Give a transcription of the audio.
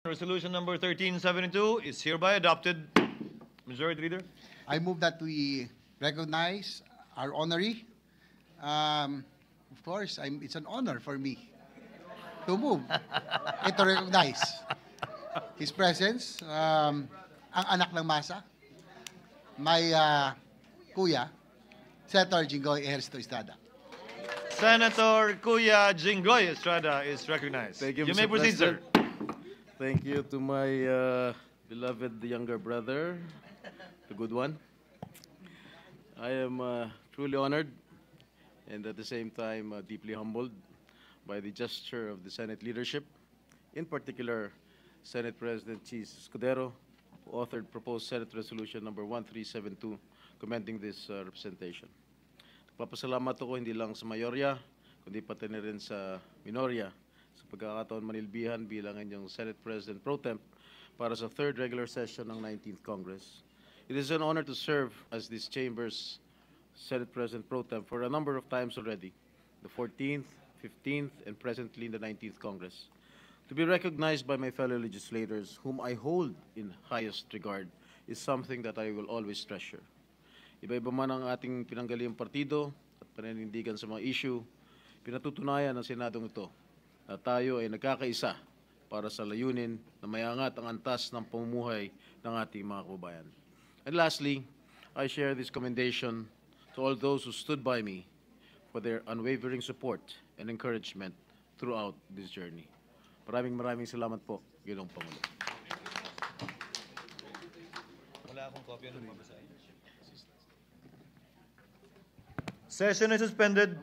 Resolution number 1372 is hereby adopted. Majority Leader. I move that we recognize our honoree. Of course, it's an honor for me to move and to recognize his presence. Ang anak ng masa, my kuya, Senator Jinggoy Ejercito Estrada. Senator Kuya Jinggoy Estrada is recognized. Thank you, You Mr. may proceed, sir. President. Thank you to my beloved younger brother, the good one. I am truly honored and at the same time deeply humbled by the gesture of the Senate leadership, in particular Senate President Chis Escudero, who authored proposed Senate Resolution number 1372 commending this representation. Papasalamat ako hindi lang sa mayorya, kundi pati na rin sa minorya sa pagkakataon manilbihan bilang inyong Senate President Pro Temp para sa 3rd regular session ng 19th Congress. It is an honor to serve as this chamber's Senate President Pro Temp for a number of times already, the 14th, 15th, and presently in the 19th Congress. To be recognized by my fellow legislators, whom I hold in highest regard, is something that I will always treasure. Iba-iba man ang ating pinanggaliang partido at paninindigan sa mga issue, pinatutunayan ng Senadong ito na tayo ay nagkakaisa para sa layunin na mayangat ang antas ng pamumuhay ng ating mga kababayan. And lastly, I share this commendation to all those who stood by me for their unwavering support and encouragement throughout this journey. Maraming salamat po, Ginoong Pangulo. Wala akong kopya ng mabasahin. Session is suspended.